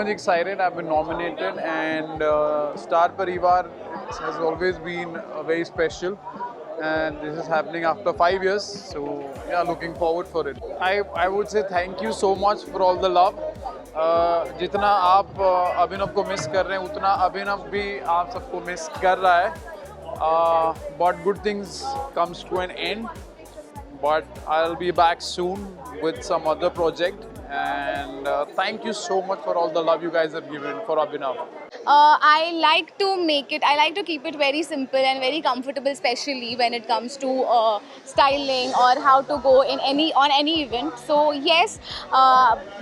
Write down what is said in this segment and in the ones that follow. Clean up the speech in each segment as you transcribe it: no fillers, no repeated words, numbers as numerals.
much excited. I've been nominated, and Star Parivar has always been very special. And this is happening after 5 years, so yeah, looking forward for it. I would say thank you so much for all the love. जितना आप अभिनव को miss कर रहे हैं उतना अभिनव भी आप सबको मिस कर रहा है. But good things comes to an end. But I'll be back soon with some other project. And thank you so much for all the love you guys have given for Abhinav. I like to keep it very simple and very comfortable, especially when it comes to styling or how to go on any event. So yes,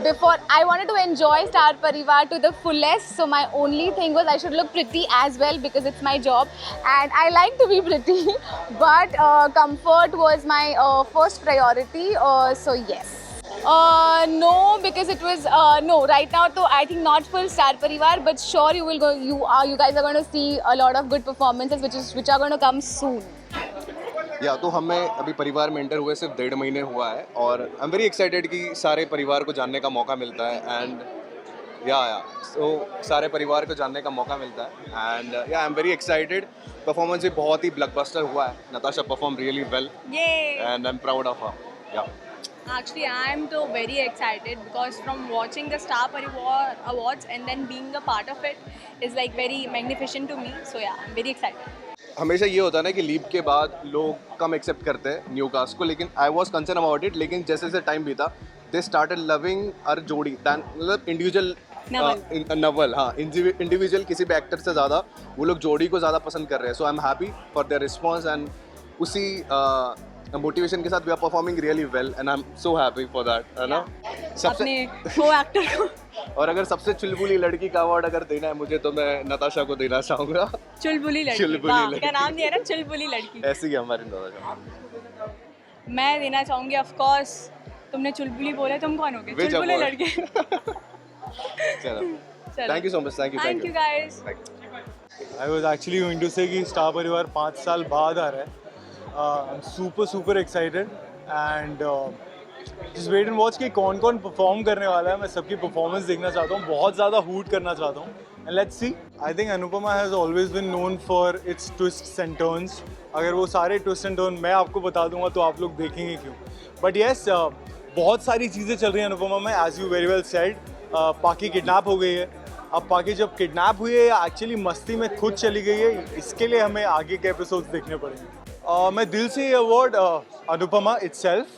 before I wanted to enjoy Star Parivar to the fullest. So my only thing was I should look pretty as well because it's my job and I like to be pretty. But comfort was my first priority. So yes. No, because it was no. Right now, तो I think not full Star Parivar, but sure you will go. You guys are going to see a lot of good performances, which are going to come soon. या तो हमें अभी परिवार में enter हुए सिर्फ 1.5 महीने हुआ है और आई एम वेरी एक्साइटेड कि सारे परिवार को जानने का मौका मिलता है एंड सो सारे परिवार को जानने का मौका मिलता है and I am very excited. Performance भी बहुत ही ब्लॉकबस्टर हुआ है. Natasha perform really well and I am proud of her. Actually, I am too very excited because from watching the Star Parivar Awards and then being a part of it is like very magnificent to me. So yeah, I'm very excited. हमेशा ये होता है ना कि leap के बाद लोग कम accept करते हैं न्यू कास्ट को, लेकिन I was concern about it. लेकिन जैसे जैसे टाइम बीता दे स्टार्टेड लविंग अर जोड़ी दैन मतलब इंडिविजुअल नवल. हाँ, इंडिविजुअल किसी भी एक्टर से ज़्यादा वो लोग जोड़ी को ज़्यादा पसंद कर रहे हैं. So I am happy for their response and उसी मोटिवेशन के साथ we are performing really well and I am so happy for that, है ना. अपने को एक्टर को और अगर सबसे चुलबुली लड़की का अवार्ड अगर देना है मुझे तो मैं नताशा को देना चाहूँगा. चुलबुली लड़की. क्या नाम दिया ना, चुलबुली लड़की. ऐसी ही हमारी नताशा. मैं देना चाहूँगी ऑफ कोर्स. तुमने चुलबुली बोले, तुम कौन होगे? चुलबुली लड़की. चलो, thank you so much. Thank you guys. I was actually going to say कि स्टार परिवार 5 साल बाद आ रहा है. I'm super excited and just wait and watch कि कौन परफॉर्म करने वाला है. मैं सबकी परफॉर्मेंस देखना चाहता हूँ, बहुत ज़्यादा हूट करना चाहता हूँ. And let's see. I think Anupama has always been known for its twists and turns. अगर वो सारे twist and turn मैं आपको बता दूँगा तो आप लोग देखेंगे क्यों. But yes, बहुत सारी चीज़ें चल रही हैं अनुपमा में. As you very well said, पाकी किडनैप हो गई है. अब पाकी जब किडनैप हुई है या एक्चुअली मस्ती में खुद चली गई है, इसके लिए हमें आगे के एपिसोड्स देखने पड़ेंगे. मैं दिल से ये award Anupama itself,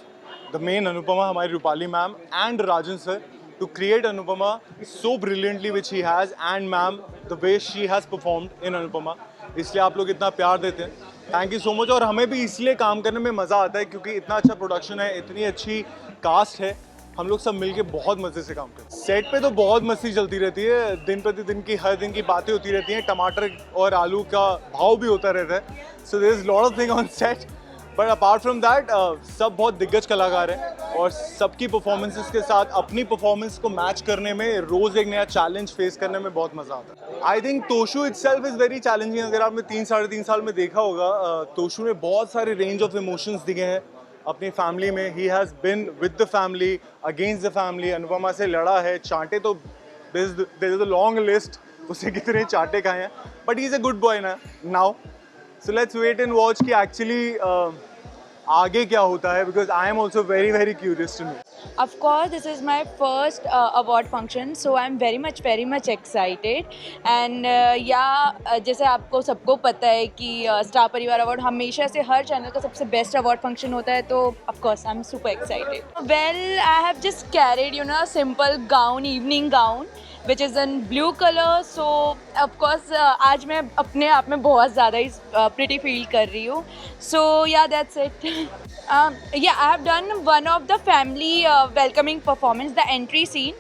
the main Anupama, हमारी Rupali ma'am and Rajan sir, to create Anupama so brilliantly which he has, and ma'am the way she has performed in Anupama, इसलिए आप लोग इतना प्यार देते हैं. Thank you so much. और हमें भी इसलिए काम करने में मज़ा आता है क्योंकि इतना अच्छा प्रोडक्शन है, इतनी अच्छी कास्ट है. हम लोग सब मिलके बहुत मज़े से काम करते हैं. सेट पे तो बहुत मस्ती चलती रहती है. दिन प्रतिदिन की हर दिन की बातें होती रहती हैं. टमाटर और आलू का भाव भी होता रहता है. So there is lot of thing on set. But apart from that सब बहुत दिग्गज कलाकार हैं और सबकी परफॉर्मेंसेस के साथ अपनी परफॉर्मेंस को मैच करने में रोज़ एक नया चैलेंज फेस करने में बहुत मज़ा आता है. I think Toshu itself is very challenging. अगर आपने 3-3.5 साल में देखा होगा, तोशु ने बहुत सारे रेंज ऑफ इमोशंस दिए हैं अपनी फैमिली में. He has been with the family, against the family. Anupama से लड़ा है. चांटे तो there is a long list, उसे कितने चांटे खाए हैं. But he is a good boy now. So let's wait and watch कि एक्चुअली आगे क्या होता है, because I am also very curious to know. Of course, this is my first award function, so I'm very much excited. And जैसे आपको सबको पता है कि स्टार परिवार अवार्ड हमेशा से हर चैनल का सबसे बेस्ट अवार्ड फंक्शन होता है, तो of course I'm super excited. Well, I have just carried a simple gown, evening gown, which is in blue color. So of course आज मैं अपने आप में बहुत ज़्यादा ही pretty feel कर रही हूँ. So yeah, that's it. I have done one of the family welcoming performance, the entry scene,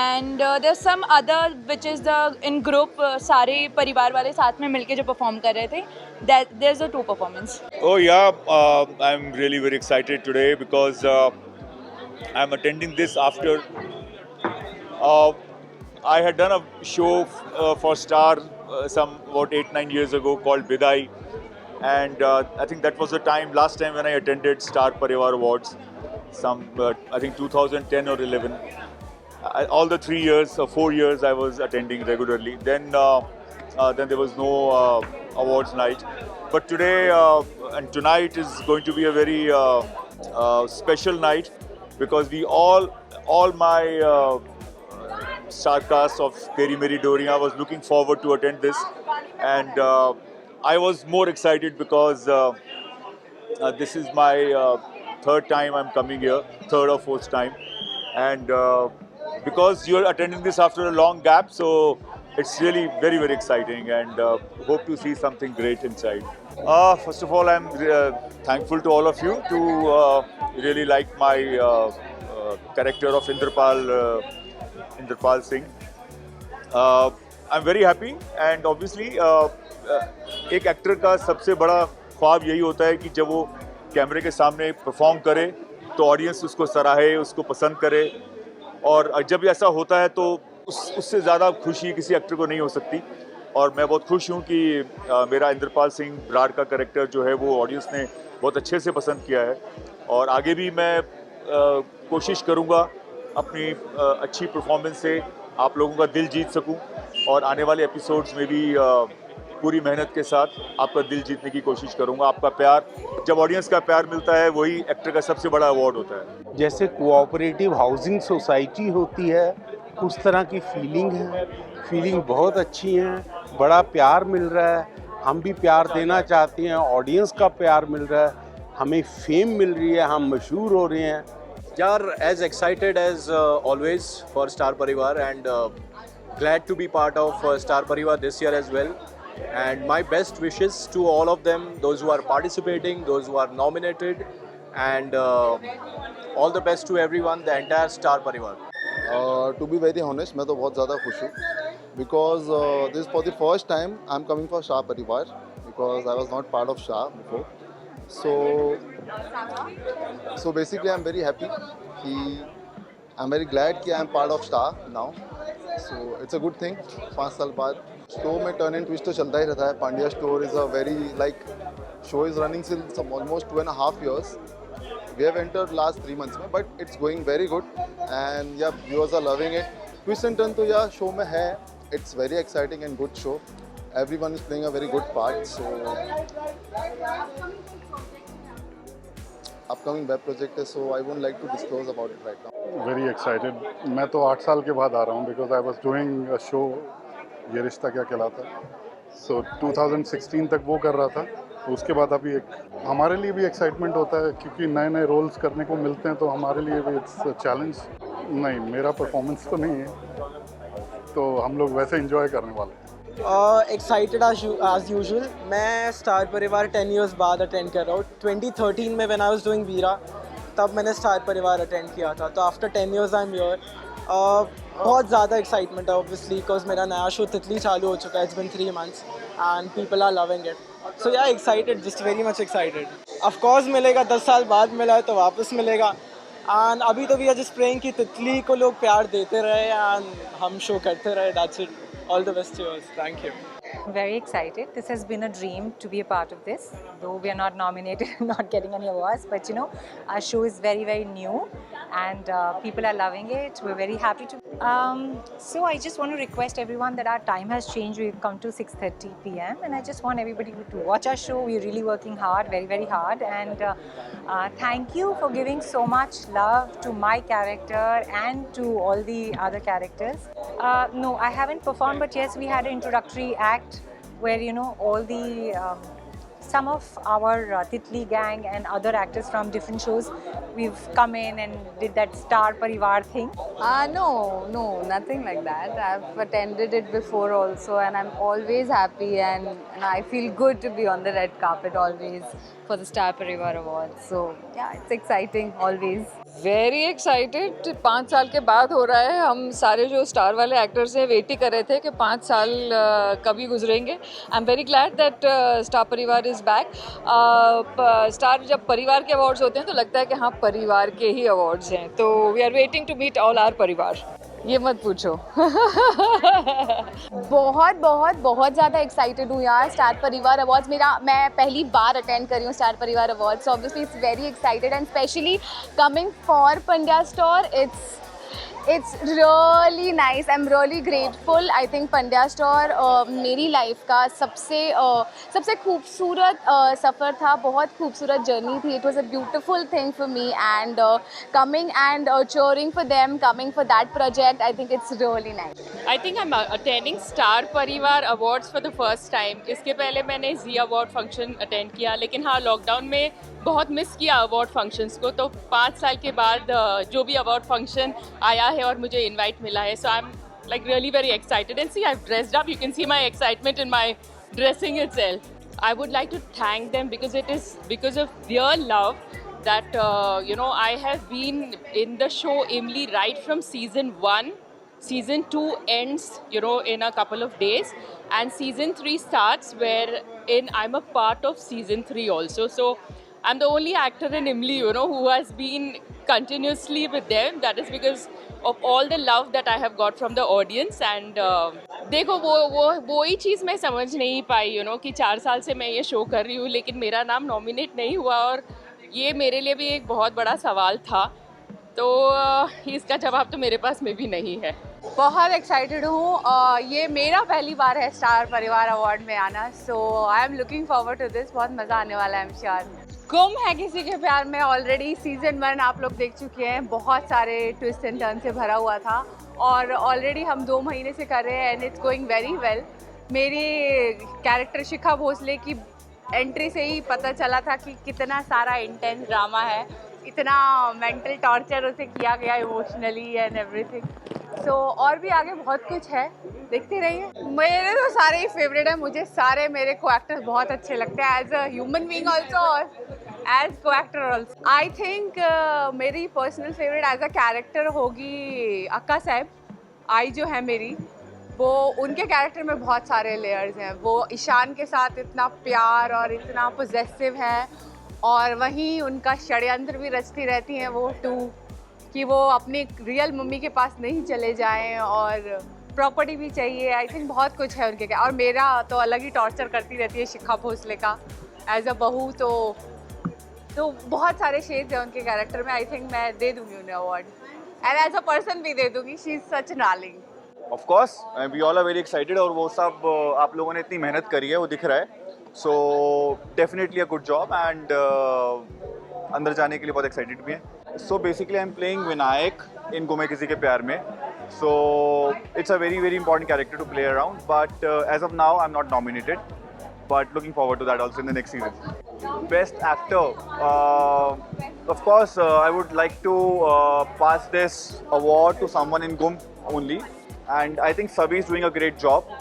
and there's some other which is the in group सारे परिवार वाले साथ में मिलके जो perform कर रहे थे. That there's the 2 performance. Oh yeah, I'm really very excited today because I'm attending this after I had done a show for Star some about 8-9 years ago called Bidai. And I think that was the last time when I attended Star Parivar Awards, I think 2010 or 11. all the 3 years or 4 years I was attending regularly. Then there was no awards night. But today and tonight is going to be a very special night because all my star cast of Teri Meri Doriyan was looking forward to attend this, and I was more excited because this is my third time I'm coming here, third or fourth time, and because you're attending this after a long gap, so it's really very, very exciting, and hope to see something great inside. First of all, I'm thankful to all of you to really like my character of Indrapal Singh. I'm very happy, and obviously एक actor का सबसे बड़ा ख्वाब यही होता है कि जब वो कैमरे के सामने परफॉर्म करे तो ऑडियंस उसको सराहे, उसको पसंद करे, और जब ऐसा होता है तो उससे ज़्यादा खुशी किसी एक्टर को नहीं हो सकती. और मैं बहुत खुश हूँ कि मेरा इंद्रपाल सिंह बराड़ का कैरेक्टर जो है वो ऑडियंस ने बहुत अच्छे से पसंद किया है, और आगे भी मैं कोशिश करूँगा अपनी अच्छी परफॉर्मेंस से आप लोगों का दिल जीत सकूँ, और आने वाले एपिसोड्स में भी पूरी मेहनत के साथ आपका दिल जीतने की कोशिश करूँगा. आपका प्यार, जब ऑडियंस का प्यार मिलता है वही एक्टर का सबसे बड़ा अवार्ड होता है. जैसे कोऑपरेटिव हाउसिंग सोसाइटी होती है उस तरह की फीलिंग है. फीलिंग बहुत अच्छी है, बड़ा प्यार मिल रहा है, हम भी प्यार देना चाहते हैं, ऑडियंस का प्यार मिल रहा है, हमें फेम मिल रही है, हम मशहूर हो रहे हैं. यार, as excited as always for Star Parivar, and glad to be part of Star Parivar this year as well. And my best wishes to all of them, those who are participating, those who are nominated, and all the best to everyone, the entire Star Parivar. To be very honest, मैं तो बहुत ज़्यादा खुश हूँ because this is for the first time I'm coming for Star Parivar because I was not part of Star before. So basically I'm very happy. I'm very glad कि I'm part of Star now. So it's a good thing. 5 साल बाद show में turn and twist तो चलता ही रहता है. Pandya store is a very show is running since almost 2.5 years. We have entered last 3 months में, but it's going very good, and yeah, viewers are loving it. Twist and turn तो yeah show में है. It's very exciting and good show. Everyone is playing a very good part. So upcoming web project है, so I won't like to disclose about it right now. Very excited. मैं तो 8 साल के बाद आ रहा हूँ because I was doing a show, ये रिश्ता क्या कहलाता है. So 2016 तक वो कर रहा था. तो उसके बाद अभी एक हमारे लिए भी एक्साइटमेंट होता है क्योंकि नए नए रोल्स करने को मिलते हैं, तो हमारे लिए भी इट्स चैलेंज. नहीं, मेरा परफॉर्मेंस तो नहीं है, तो हम लोग वैसे एंजॉय करने वाले हैं. Excited as usual. मैं स्टार परिवार 10 इयर्स बाद अटेंड कर रहा हूँ. 2013 में व्हेन आई वाज डूइंग वीरा, तब मैंने स्टार परिवार अटेंड किया था. तो after 10 years I am here. बहुत ज़्यादा एक्साइटमेंट है ऑब्वियसली बिकॉज मेरा नया शो तितली चालू हो चुका है. It's been 3 months and people are loving it. So yeah excited, just very much excited. Of course मिलेगा, 10 साल बाद मिला है तो वापस मिलेगा. एंड अभी तो वी आर जस्ट प्रेइंग कि तितली को लोग प्यार देते रहे एंड हम शो करते रहे. That's it. All the best to us. Thank you. Very excited. This has been a dream to be a part of this. Though we are not nominated, not getting any awards, but you know, our show is very, very new, and people are loving it. We're very happy to. So I just want to request everyone that our time has changed. We've come to 6:30 p.m. and I just want everybody to watch our show. We're really working hard, very, very hard, and thank you for giving so much love to my character and to all the other characters. No, I haven't performed, but yes, we had an introductory act where you know all the some of our Titli gang and other actors from different shows, we've come in and did that Star Parivar thing. No, nothing like that. I've attended it before also, and I'm always happy and I feel good to be on the red carpet always for the Star Parivar Awards. So yeah, it's exciting always. Very excited. 5 साल के बाद हो रहा है. हम सारे जो star वाले एक्टर्स हैं वेट ही कर रहे थे कि 5 साल कभी गुजरेंगे. I am very glad that star परिवार इज़ बैक. स्टार जब परिवार के अवार्ड्स होते हैं तो लगता है कि हाँ परिवार के ही अवार्ड्स हैं. तो we are waiting to meet all our parivaar. ये मत पूछो. बहुत बहुत बहुत ज़्यादा एक्साइटेड हूँ यार. स्टार परिवार अवार्ड्स मैं पहली बार अटेंड करी हूँ स्टार परिवार awards. Obviously it's very excited and specially coming for Pandya store. It's really nice. I'm really grateful. I think Pandya Store मेरी लाइफ का सबसे खूबसूरत सफ़र था, बहुत खूबसूरत जर्नी थी. It was a beautiful thing for me, and coming and cheering for them, coming for that project, I think it's really nice. I think I'm attending Star Parivar Awards for the first time. इसके पहले मैंने Zee Award function attend किया, लेकिन हाँ lockdown में बहुत miss किया award functions को. तो 5 साल के बाद जो भी अवार्ड फंक्शन आया है और मुझे इनवाइट मिला है, so I am like really very excited. And see, I've dressed up. You can see my excitement in my dressing itself. I would like to thank them because it is because of their love that I have been in the show Imli right from season 1. Season 2 ends in a couple of days, and season 3 starts wherein I'm a part of season 3 also. So I'm the only actor in Imli, who has been continuously with them. That is because of all the love that I have got from the audience. And देखो वो ही चीज़ मैं समझ नहीं पाई कि 4 साल से मैं ये शो कर रही हूँ लेकिन मेरा नाम नॉमिनेट नहीं हुआ, और ये मेरे लिए भी एक बहुत बड़ा सवाल था. तो इसका जवाब तो मेरे पास में भी नहीं है. बहुत एक्साइटेड हूँ. ये मेरा पहली बार है स्टार परिवार अवार्ड में आना, so I am looking forward to this. बहुत मज़ा आने वाला है, आई एम श्योर. गुम है किसी के प्यार में ऑलरेडी सीजन 1 आप लोग देख चुके हैं. बहुत सारे ट्विस्ट एंड टर्न से भरा हुआ था, और ऑलरेडी हम 2 महीने से कर रहे हैं, and it's going very well. मेरी कैरेक्टर शिखा भोसले की एंट्री से ही पता चला था कि कितना सारा इंटेंस ड्रामा है, इतना मेंटल टॉर्चर उसे किया गया इमोशनली एंड एवरीथिंग. सो और भी आगे बहुत कुछ है, देखते रहिए. मेरे तो सारे ही फेवरेट हैं. मुझे सारे मेरे को एक्टर्स बहुत अच्छे लगते हैं, as a human being also और एज को एक्टर ऑल्सो. आई थिंक मेरी personal favourite as a character होगी अक्का साहब. आई जो है मेरी, वो उनके कैरेक्टर में बहुत सारे लेयर्स हैं. वो ईशान के साथ इतना प्यार और इतना पोजेसिव है, और वहीं उनका षड्यंत्र भी रचती रहती हैं वो टू, कि वो अपनी रियल मम्मी के पास नहीं चले जाएं, और प्रॉपर्टी भी चाहिए. आई थिंक बहुत कुछ है उनके. और मेरा तो अलग ही टॉर्चर करती रहती है शिखा भोसले का एज अ बहू. तो बहुत सारे शेड्स हैं उनके कैरेक्टर में. आई थिंक मैं दे दूँगी उन्हें award, and as a person भी दे दूँगी. She is such an darling. Of course we all are very excited, और वो सब आप लोगों ने इतनी मेहनत करी है वो दिख रहा है. So definitely a good job, and अंदर जाने के लिए बहुत एक्साइटेड भी हैं. So basically I am playing Vinayak in Ghum Hai किसी के प्यार में. So it's a very very important character to play around, but as of now I'm not nominated, but looking forward to that also in the next season. Best actor, of course I would like to pass this award to someone in Gum only, and I think Savi is doing a great job,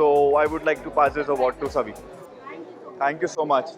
so I would like to pass this award to Savi. Thank you so much.